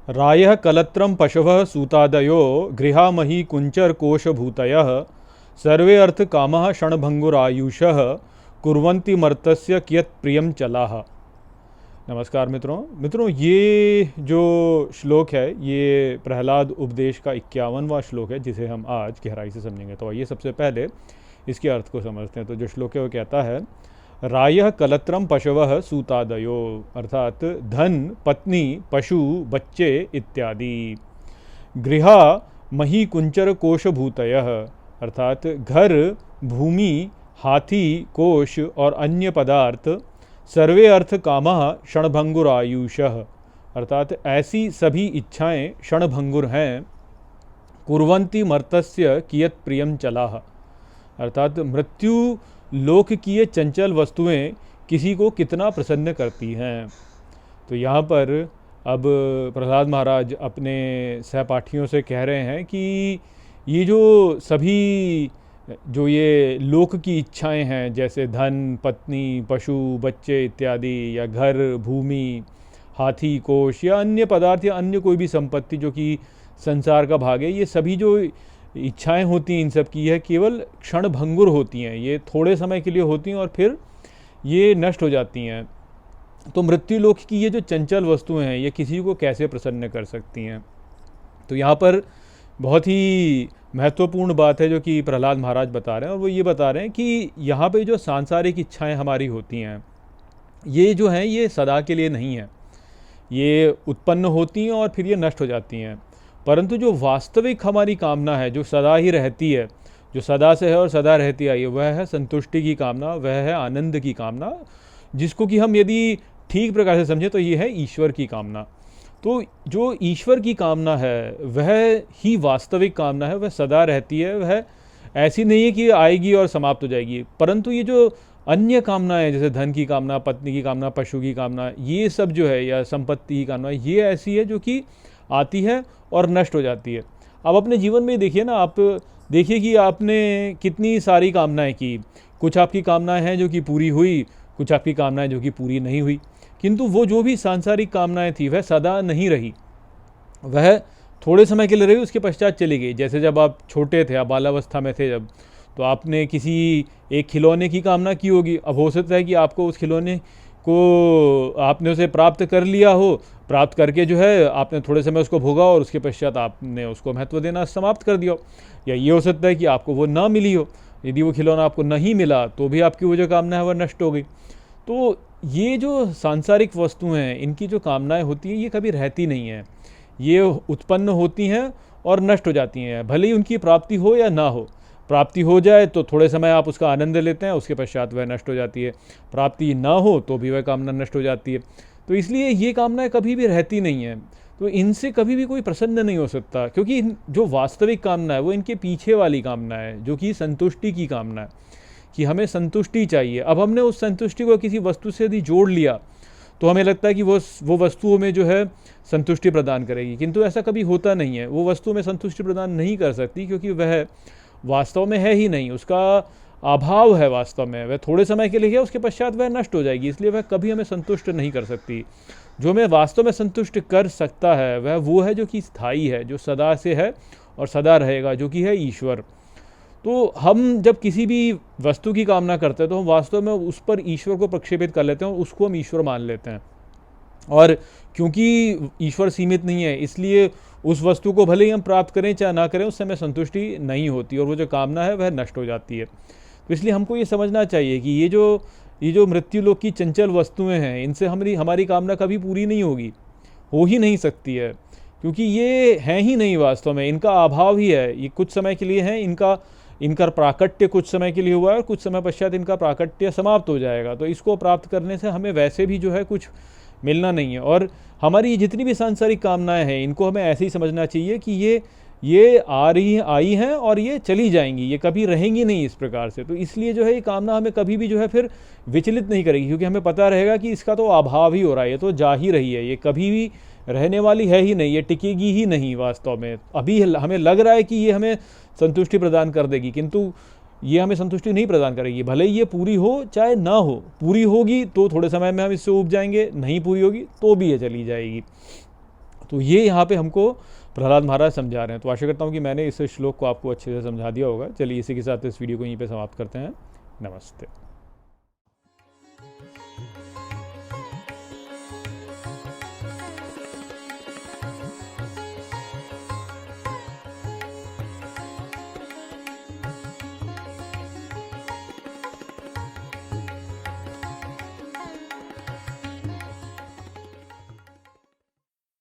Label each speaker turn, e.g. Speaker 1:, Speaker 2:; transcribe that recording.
Speaker 1: रायः कलत्रं पशवः सूतादयो गृहामही कुञ्चरकोशभूतयः सर्वे अर्थकामः क्षणभंगुरायुषः कुर्वन्ति मर्तस्य कियत् प्रियं चलाः। नमस्कार मित्रों, ये जो श्लोक है ये प्रहलाद उपदेश का 51वां श्लोक है जिसे हम आज गहराई से समझेंगे। तो आइए सबसे पहले इसके अर्थ को समझते हैं। तो जो श्लोक है वो कहता है, रायः कलत्रम पशवः सूतादयो, अर्थात धन, पत्नी, पशु, बच्चे इत्यादि। गृहा मही कुंचर कोशभूतयः, अर्थात घर, भूमि, हाथी, कोश और अन्य पदार्थ। सर्वे अर्थ कामः क्षणभंगुरायुषः, अर्थात ऐसी सभी इच्छाएं क्षणभंगुर हैं। कुर्वन्ति मर्तस्य कियत् प्रियं चलाः, अर्थात मृत्यु लोक की ये चंचल वस्तुएं किसी को कितना प्रसन्न करती हैं। तो यहाँ पर अब प्रहलाद महाराज अपने सहपाठियों से कह रहे हैं कि ये जो सभी जो ये लोक की इच्छाएं हैं, जैसे धन, पत्नी, पशु, बच्चे इत्यादि, या घर, भूमि, हाथी, कोश या अन्य पदार्थ या अन्य कोई भी संपत्ति जो कि संसार का भाग है, ये सभी जो इच्छाएं होती हैं इन सब की यह केवल क्षण भंगुर होती हैं। ये थोड़े समय के लिए होती हैं और फिर ये नष्ट हो जाती हैं। तो मृत्यु लोक की ये जो चंचल वस्तुएं हैं ये किसी को कैसे प्रसन्न कर सकती हैं। तो यहाँ पर बहुत ही महत्वपूर्ण बात है जो कि प्रहलाद महाराज बता रहे हैं, और वो ये बता रहे हैं कि यहाँ पे जो सांसारिक इच्छाएं हमारी होती हैं ये जो हैं ये सदा के लिए नहीं है। ये उत्पन्न होती हैं और फिर ये नष्ट हो जाती हैं। परंतु जो वास्तविक हमारी कामना है, जो सदा ही रहती है, जो सदा से है और सदा रहती आई है, वह है संतुष्टि की कामना, वह है आनंद की कामना, जिसको कि हम यदि ठीक प्रकार से समझें तो ये है ईश्वर की कामना। तो जो ईश्वर की कामना है वह ही वास्तविक कामना है, वह सदा रहती है, वह ऐसी नहीं है कि आएगी और समाप्त हो जाएगी। परंतु ये जो अन्य कामनाएं, जैसे धन की कामना, पत्नी की कामना, पशु की कामना, ये सब जो है, या संपत्ति की कामना, ये ऐसी है जो कि आती है और नष्ट हो जाती है। अब अपने जीवन में देखिए ना, आप देखिए कि आपने कितनी सारी कामनाएं की। कुछ आपकी कामनाएं हैं जो कि पूरी हुई, कुछ आपकी कामनाएं जो कि पूरी नहीं हुई। किंतु वो जो भी सांसारिक कामनाएं थी वह सदा नहीं रही, वह थोड़े समय के लिए रही, उसके पश्चात चली गई। जैसे जब आप छोटे थे, आप बालावस्था में थे जब, तो आपने किसी एक खिलौने की कामना की होगी। अब हो सकता है कि आपको उस खिलौने को आपने उसे प्राप्त कर लिया हो, प्राप्त करके जो है आपने थोड़े समय उसको भोगा और उसके पश्चात आपने उसको महत्व देना समाप्त कर दिया हो। या ये हो सकता है कि आपको वो ना मिली हो, यदि वो खिलौना आपको नहीं मिला तो भी आपकी वो जो कामना है वह नष्ट हो गई। तो ये जो सांसारिक वस्तुएं हैं इनकी जो कामनाएं होती हैं ये कभी रहती नहीं हैं, ये उत्पन्न होती हैं और नष्ट हो जाती हैं, भले ही उनकी प्राप्ति हो या ना हो। प्राप्ति हो जाए तो थोड़े समय आप उसका आनंद लेते हैं, उसके पश्चात वह नष्ट हो जाती है। प्राप्ति ना हो तो भी वह कामना नष्ट हो जाती है। तो इसलिए ये कामनाएं कभी भी रहती नहीं हैं। तो इनसे कभी भी कोई प्रसन्न नहीं हो सकता, क्योंकि जो वास्तविक कामना है वो इनके पीछे वाली कामना है, जो कि संतुष्टि की कामना है, कि हमें संतुष्टि चाहिए। अब हमने उस संतुष्टि को किसी वस्तु से यदि जोड़ लिया तो हमें लगता है कि वो वस्तु हमें जो है संतुष्टि प्रदान करेगी, किंतु ऐसा कभी होता नहीं है। वो वस्तु में संतुष्टि प्रदान नहीं कर सकती, क्योंकि वह वास्तव में है ही नहीं, उसका अभाव है वास्तव में। वह थोड़े समय के लिए है, उसके पश्चात वह नष्ट हो जाएगी, इसलिए वह कभी हमें संतुष्ट नहीं कर सकती। जो हमें वास्तव में संतुष्ट कर सकता है वह वो है जो कि स्थायी है, जो सदा से है और सदा रहेगा, जो कि है ईश्वर। तो हम जब किसी भी वस्तु की कामना करते हैं तो हम वास्तव में उस पर ईश्वर को प्रक्षेपित कर लेते हैं और उसको हम ईश्वर मान लेते हैं। और क्योंकि ईश्वर सीमित नहीं है, इसलिए उस वस्तु को भले ही हम प्राप्त करें चाहे ना करें, उससे हमें संतुष्टि नहीं होती और वो जो कामना है वह नष्ट हो जाती है। तो इसलिए हमको ये समझना चाहिए कि ये जो मृत्यु लोक की चंचल वस्तुएं हैं इनसे हमारी कामना कभी पूरी नहीं होगी, हो ही नहीं सकती है, क्योंकि ये हैं ही नहीं वास्तव में, इनका अभाव ही है। ये कुछ समय के लिए हैं, इनका प्राकट्य कुछ समय के लिए हुआ है और कुछ समय पश्चात इनका प्राकट्य समाप्त हो जाएगा। तो इसको प्राप्त करने से हमें वैसे भी जो है कुछ मिलना नहीं है। और हमारी जितनी भी सांसारिक कामनाएं हैं इनको हमें ऐसे ही समझना चाहिए कि ये आई हैं और ये चली जाएंगी, ये कभी रहेंगी नहीं इस प्रकार से। तो इसलिए जो है ये कामना हमें कभी भी जो है फिर विचलित नहीं करेगी, क्योंकि हमें पता रहेगा कि इसका तो अभाव ही हो रहा है, ये तो जा ही रही है, ये कभी भी रहने वाली है ही नहीं, ये टिकेगी ही नहीं वास्तव में। अभी हमें लग रहा है कि ये हमें संतुष्टि प्रदान कर देगी, किंतु ये हमें संतुष्टि नहीं प्रदान करेगी। भले ही ये पूरी हो चाहे ना हो, पूरी होगी तो थोड़े समय में हम इससे ऊब जाएंगे, नहीं पूरी होगी तो भी ये चली जाएगी। तो ये यहाँ पे हमको प्रहलाद महाराज समझा रहे हैं। तो आशा करता हूँ कि मैंने इस श्लोक को आपको अच्छे से समझा दिया होगा। चलिए इसी के साथ इस वीडियो को यहीं पे समाप्त करते हैं। नमस्ते।